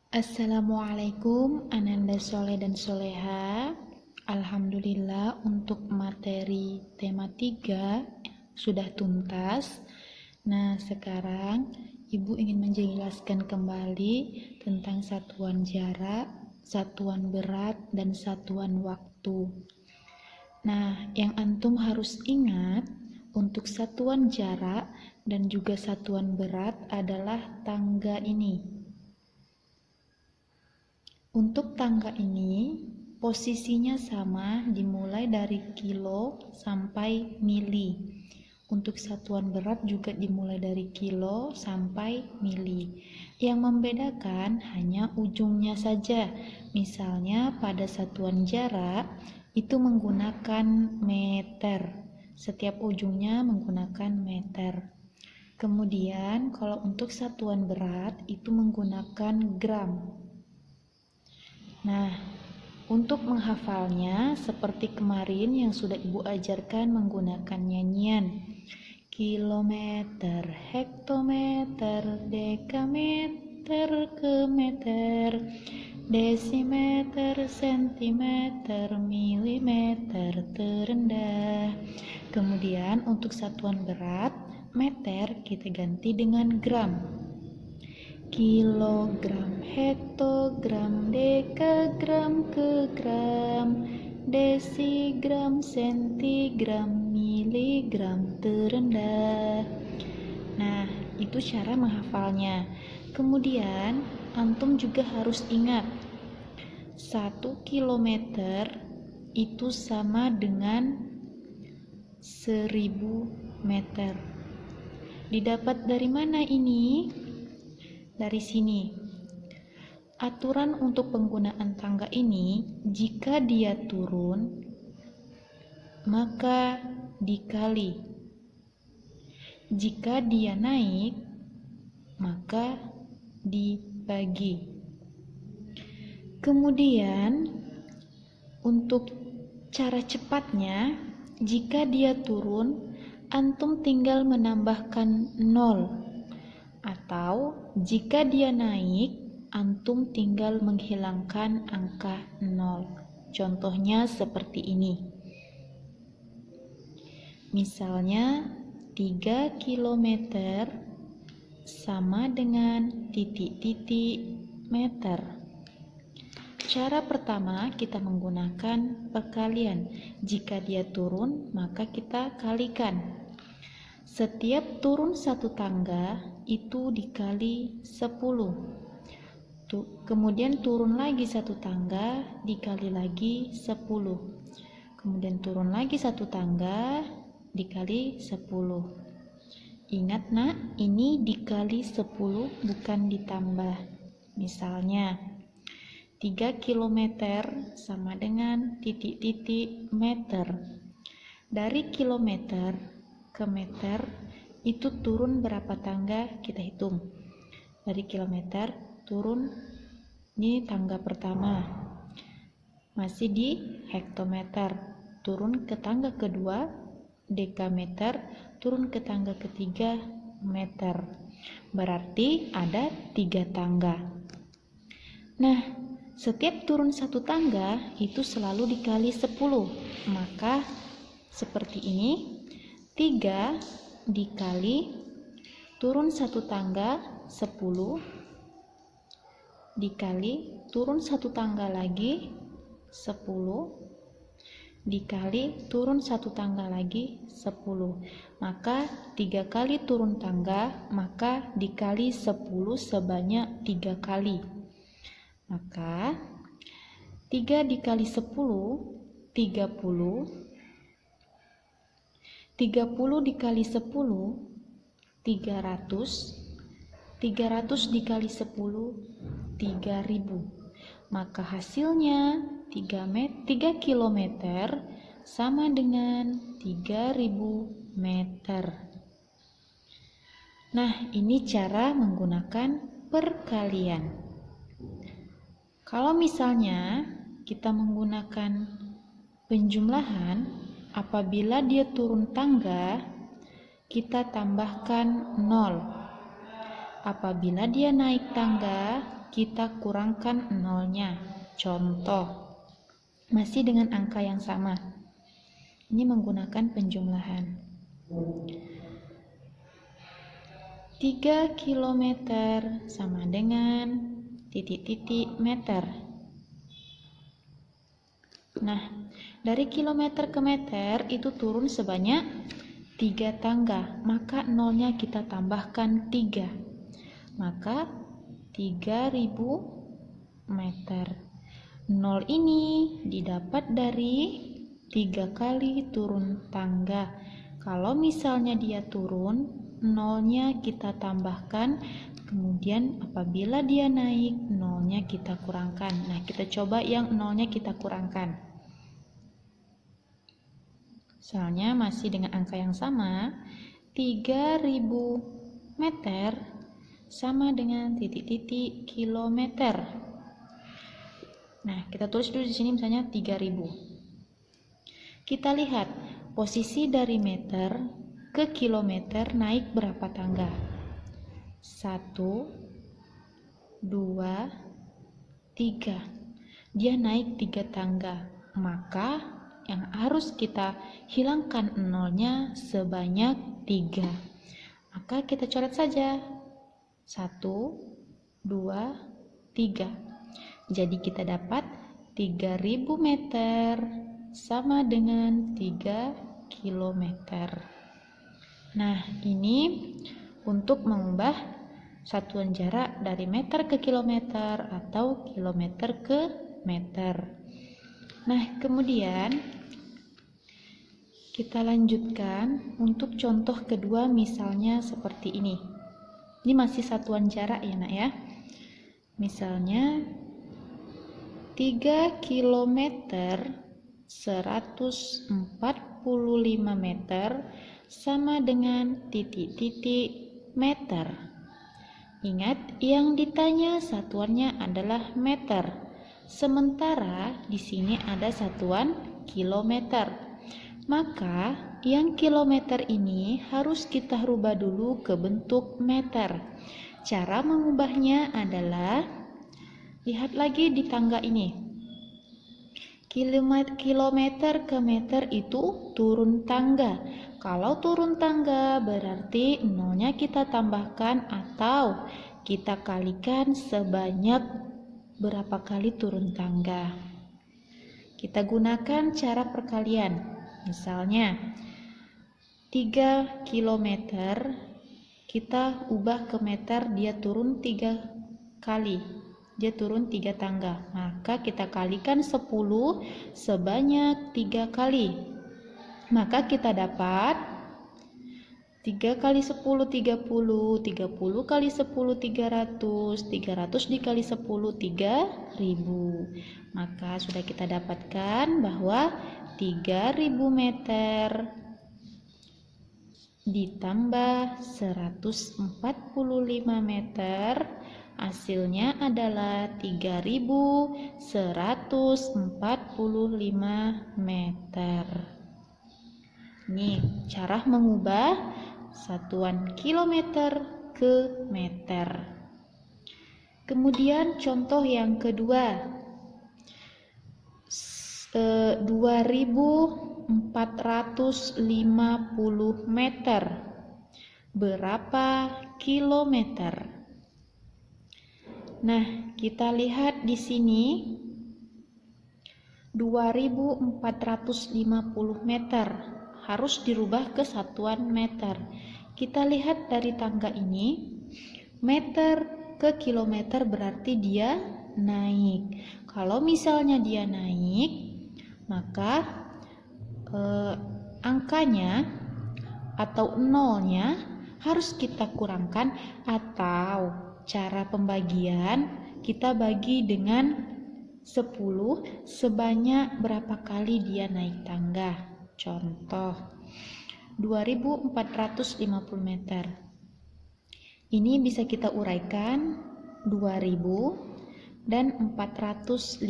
Assalamualaikum Ananda Soleh dan Soleha. Alhamdulillah untuk materi tema 3 sudah tuntas. Nah, sekarang Ibu ingin menjelaskan kembali tentang satuan jarak, satuan berat, dan satuan waktu. Nah, yang antum harus ingat untuk satuan jarak dan juga satuan berat adalah tangga ini. Untuk tangga ini, posisinya sama dimulai dari kilo sampai mili. Untuk satuan berat juga dimulai dari kilo sampai mili. Yang membedakan hanya ujungnya saja. Misalnya pada satuan jarak itu menggunakan meter. Setiap ujungnya menggunakan meter. Kemudian kalau untuk satuan berat itu menggunakan gram. Nah, untuk menghafalnya seperti kemarin yang sudah Ibu ajarkan menggunakan nyanyian kilometer, hektometer, dekameter ke meter, desimeter, sentimeter, milimeter terendah. Kemudian untuk satuan berat, meter kita ganti dengan gram. Kilogram, hektogram, dekagram ke gram, desigram, sentigram, miligram terendah. Nah, itu cara menghafalnya. Kemudian, antum juga harus ingat 1 kilometer itu sama dengan 1000 meter. Didapat dari mana ini? Dari sini. Aturan untuk penggunaan tangga ini, jika dia turun, maka dikali. Jika dia naik, maka dibagi. Kemudian, untuk cara cepatnya, jika dia turun, antum tinggal menambahkan 0. Atau jika dia naik, antum tinggal menghilangkan angka 0. Contohnya seperti ini. Misalnya 3 km sama dengan titik-titik meter. Cara pertama kita menggunakan perkalian. Jika dia turun, maka kita kalikan. Setiap turun satu tangga itu dikali 10. Kemudian turun lagi satu tangga dikali lagi 10. Kemudian turun lagi satu tangga dikali 10. Ingat nak, ini dikali 10 bukan ditambah. Misalnya 3 km sama dengan titik-titik meter. Dari kilometer ke meter itu turun berapa tangga, kita hitung. Dari kilometer turun, ini tangga pertama masih di hektometer, turun ke tangga kedua dekameter, turun ke tangga ketiga meter. Berarti ada 3 tangga. Nah, setiap turun satu tangga itu selalu dikali 10. Maka seperti ini, 3 dikali turun satu tangga 10 dikali turun satu tangga lagi 10 dikali turun satu tangga lagi 10. Maka 3 kali turun tangga, maka dikali 10 sebanyak 3 kali. Maka 3 dikali 10 30. 30 dikali 10 300. 300 dikali 10 3000. Maka hasilnya 3 km sama dengan 3000 meter. Nah, ini cara menggunakan perkalian. Kalau misalnya kita menggunakan penjumlahan, apabila dia turun tangga, kita tambahkan 0. Apabila dia naik tangga, kita kurangkan nolnya. Contoh, masih dengan angka yang sama. Ini menggunakan penjumlahan. 3 kilometer sama dengan titik-titik meter. Nah, dari kilometer ke meter itu turun sebanyak 3 tangga, maka nolnya kita tambahkan 3. Maka 3000 meter. Nol ini didapat dari 3 kali turun tangga. Kalau misalnya dia turun, nolnya kita tambahkan, kemudian apabila dia naik, nolnya kita kurangkan. Nah, kita coba yang nolnya kita kurangkan. Misalnya masih dengan angka yang sama, 3000 meter sama dengan titik-titik kilometer. Nah, kita tulis dulu di sini misalnya 3000. Kita lihat posisi dari meter ke kilometer naik berapa tangga? 1, 2, 3. Dia naik 3 tangga. Maka yang harus kita hilangkan nolnya sebanyak 3. Maka kita coret saja. 1, 2, 3. Jadi kita dapat 3000 meter sama dengan 3 kilometer. Nah, ini untuk mengubah satuan jarak dari meter ke kilometer atau kilometer ke meter. Nah, kemudian kita lanjutkan untuk contoh kedua, misalnya seperti ini. Ini masih satuan jarak ya nak ya. Misalnya 3 kilometer 145 meter sama dengan titik-titik meter. Ingat, yang ditanya satuannya adalah meter. Sementara di sini ada satuan kilometer. Maka yang kilometer ini harus kita rubah dulu ke bentuk meter. Cara mengubahnya adalah, lihat lagi di tangga ini. Kilometer ke meter itu turun tangga. Kalau turun tangga berarti nolnya kita tambahkan atau kita kalikan sebanyak berapa kali turun tangga. Kita gunakan cara perkalian. Misalnya 3 kilometer kita ubah ke meter, dia turun 3 kali. Dia turun 3 tangga, maka kita kalikan 10 sebanyak 3 kali. Maka kita dapat 3 kali 10 30, 30 kali 10 300, 300 dikali 10 3000. Maka sudah kita dapatkan bahwa 3000 meter ditambah 145 meter, hasilnya adalah 3145 meter. Ini cara mengubah satuan kilometer ke meter. Kemudian contoh yang kedua, 2450 meter. Berapa kilometer? Nah, kita lihat di sini 2450 meter harus dirubah ke satuan meter. Kita lihat dari tangga ini, meter ke kilometer berarti dia naik. Kalau misalnya dia naik, maka angkanya atau nolnya harus kita kurangkan, atau cara pembagian kita bagi dengan 10 sebanyak berapa kali dia naik tangga. Contoh 2450 meter. Ini bisa kita uraikan 2000 dan 450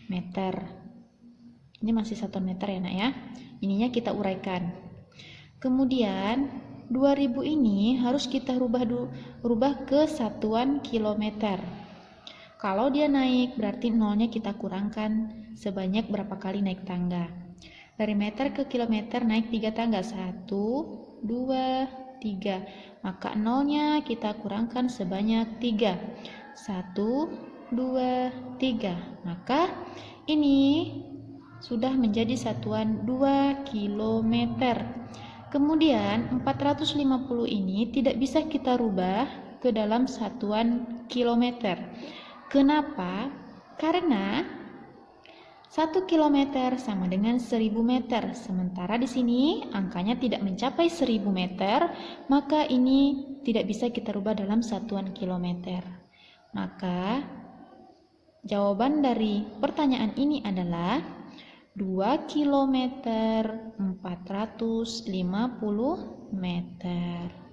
meter. Ini masih 1 meter ya nak ya. Ininya kita uraikan. Kemudian 2000 ini harus kita rubah ke satuan kilometer. Kalau dia naik, berarti nolnya kita kurangkan sebanyak berapa kali naik tangga. Dari meter ke kilometer naik 3 tangga. 1, 2, 3. Maka nolnya kita kurangkan sebanyak 3. 1, 2, 3. Maka ini sudah menjadi satuan 2 kilometer. Kemudian 450 ini tidak bisa kita rubah ke dalam satuan kilometer. Kenapa? Karena 1 kilometer sama dengan 1000 meter. Sementara di sini angkanya tidak mencapai 1000 meter, maka ini tidak bisa kita rubah dalam satuan kilometer. Maka jawaban dari pertanyaan ini adalah 2 kilometer 450 meter.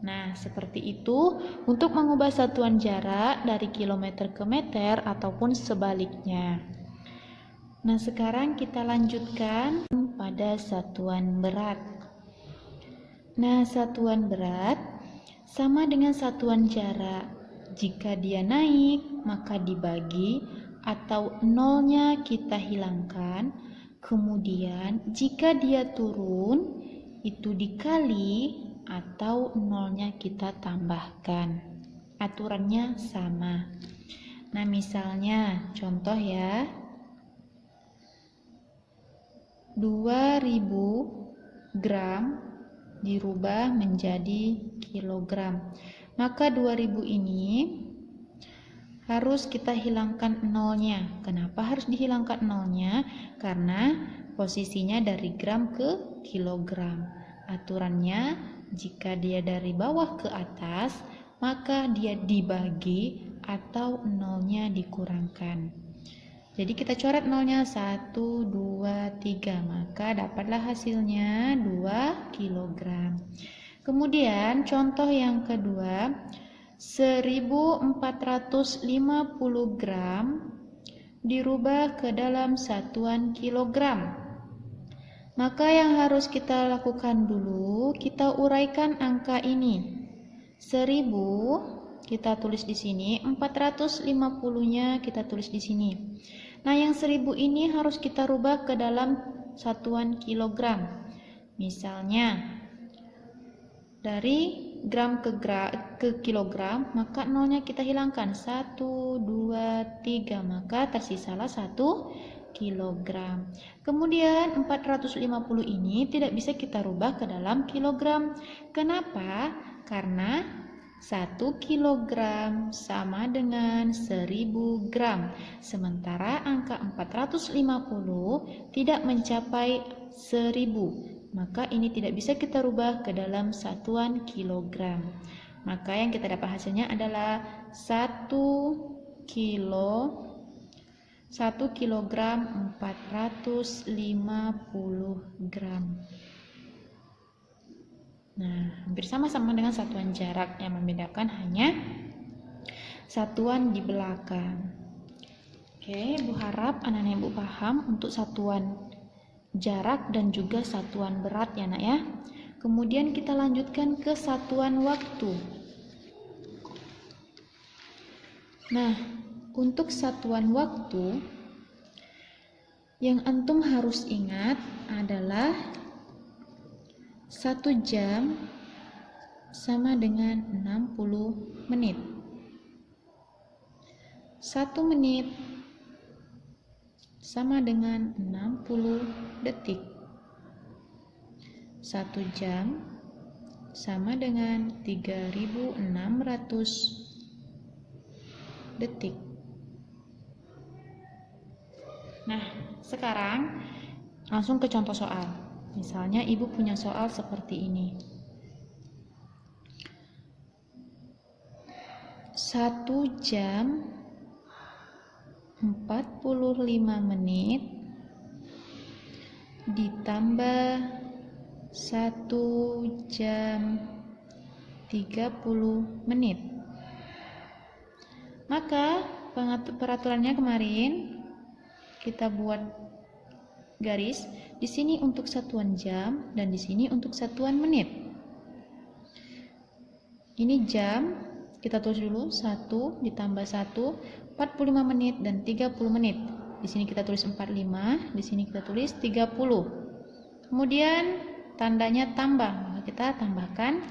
Nah, seperti itu untuk mengubah satuan jarak dari kilometer ke meter ataupun sebaliknya. Nah, sekarang kita lanjutkan pada satuan berat. Nah, satuan berat sama dengan satuan jarak. Jika dia naik, maka dibagi atau nolnya kita hilangkan. Kemudian, jika dia turun, itu dikali atau nolnya kita tambahkan. Aturannya sama. Nah, misalnya contoh ya, 2000 gram dirubah menjadi kilogram. Maka 2000 ini harus kita hilangkan nolnya. Kenapa harus dihilangkan nolnya? Karena posisinya dari gram ke kilogram. Aturannya, jika dia dari bawah ke atas, maka dia dibagi atau nolnya dikurangkan. Jadi kita coret nolnya 1, 2, 3, maka dapatlah hasilnya 2 kg. Kemudian contoh yang kedua, 1450 gram dirubah ke dalam satuan kilogram. Maka yang harus kita lakukan dulu, kita uraikan angka ini. 1000 kita tulis di sini, 450-nya kita tulis di sini. Nah, yang 1000 ini harus kita rubah ke dalam satuan kilogram. Misalnya, dari gram ke kilogram, maka nolnya kita hilangkan. 1, 2, 3, maka tersisalah 1 kilogram. Kemudian 450 ini tidak bisa kita rubah ke dalam kilogram. Kenapa? Karena 1 kilogram sama dengan 1000 gram. Sementara angka 450 tidak mencapai 1000. Maka ini tidak bisa kita rubah ke dalam satuan kilogram. Maka yang kita dapat hasilnya adalah 1 kilogram 450 gram. Nah, hampir sama-sama dengan satuan jarak, yang membedakan hanya satuan di belakang. Oke, Ibu harap anak-anak Ibu paham untuk satuan jarak dan juga satuan berat ya nak ya. Kemudian kita lanjutkan ke satuan waktu. Nah, untuk satuan waktu yang antum harus ingat adalah 1 jam sama dengan 60 menit. 1 menit sama dengan 60 detik. 1 jam sama dengan 3600 detik. Nah, sekarang langsung ke contoh soal. Misalnya Ibu punya soal seperti ini. 1 jam 45 menit ditambah 1 jam 30 menit. Maka peraturannya kemarin kita buat garis. Di sini untuk satuan jam dan di sini untuk satuan menit. Ini jam, kita tulis dulu 1 ditambah 1, 45 menit dan 30 menit. Di sini kita tulis 45, di sini kita tulis 30. Kemudian tandanya tambah, maka kita tambahkan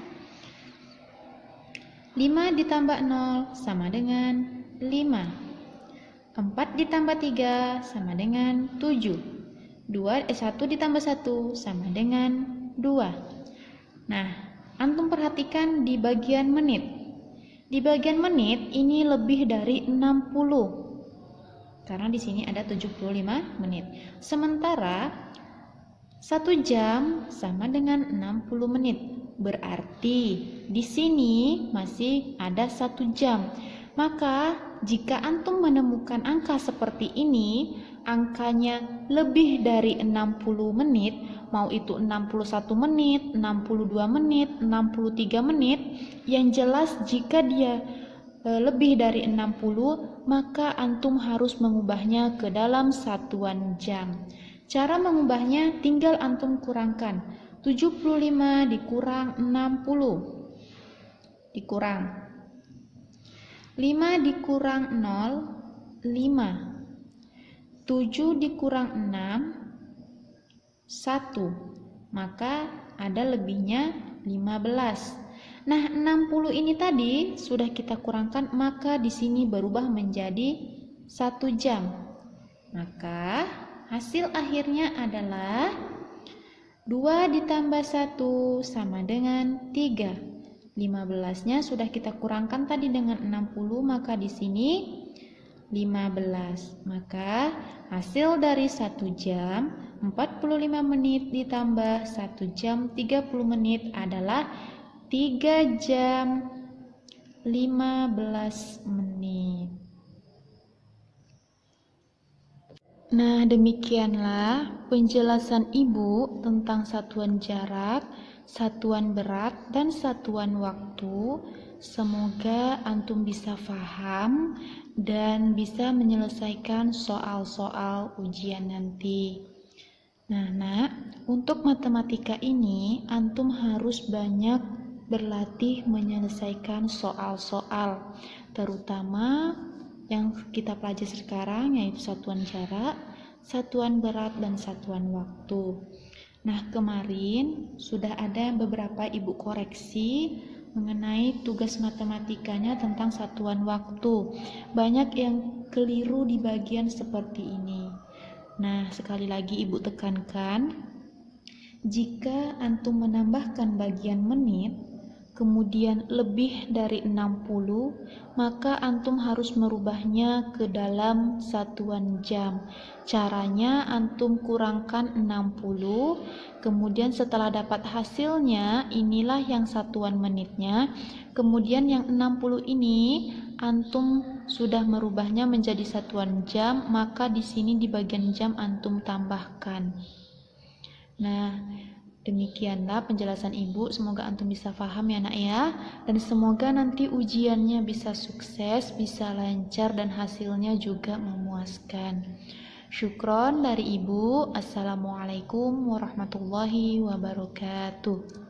5 ditambah 0 sama dengan 5. 4 ditambah 3 sama dengan 7. 1 ditambah 1 sama dengan 2. Nah, antum perhatikan di bagian menit. Di bagian menit ini lebih dari 60. Karena di sini ada 75 menit. Sementara 1 jam sama dengan 60 menit. Berarti di sini masih ada 1 jam. Maka jika antum menemukan angka seperti ini, angkanya lebih dari 60 menit, mau itu 61 menit, 62 menit, 63 menit, yang jelas jika dia lebih dari 60, maka antum harus mengubahnya ke dalam satuan jam. Cara mengubahnya tinggal antum kurangkan. 75 dikurang 60. Dikurang 5 dikurang 0, 5. 7 dikurang 6, 1. Maka ada lebihnya 15. Nah, 60 ini tadi sudah kita kurangkan, maka di sini berubah menjadi 1 jam. Maka hasil akhirnya adalah 2 ditambah 1 sama dengan 3. 15-nya sudah kita kurangkan tadi dengan 60, maka di sini 15. Maka hasil dari 1 jam 45 menit ditambah 1 jam 30 menit adalah 3 jam 15 menit. Nah, demikianlah penjelasan Ibu tentang satuan jarak, satuan berat, dan satuan waktu. Semoga antum bisa paham dan bisa menyelesaikan soal-soal ujian nanti. Nah, Nak, untuk matematika ini antum harus banyak berlatih menyelesaikan soal-soal, terutama yang kita pelajari sekarang, yaitu satuan jarak, satuan berat, dan satuan waktu. Nah, kemarin sudah ada beberapa ibu koreksi mengenai tugas matematikanya tentang satuan waktu. Banyak yang keliru di bagian seperti ini. Nah, sekali lagi ibu tekankan, jika antum menambahkan bagian menit, kemudian lebih dari 60, maka antum harus merubahnya ke dalam satuan jam. Caranya antum kurangkan 60, kemudian setelah dapat hasilnya, inilah yang satuan menitnya. Kemudian yang 60 ini antum sudah merubahnya menjadi satuan jam, maka di sini di bagian jam antum tambahkan. Nah, demikianlah penjelasan Ibu, semoga antum bisa paham ya Nak ya, dan semoga nanti ujiannya bisa sukses, bisa lancar, dan hasilnya juga memuaskan. Syukron dari Ibu. Assalamualaikum warahmatullahi wabarakatuh.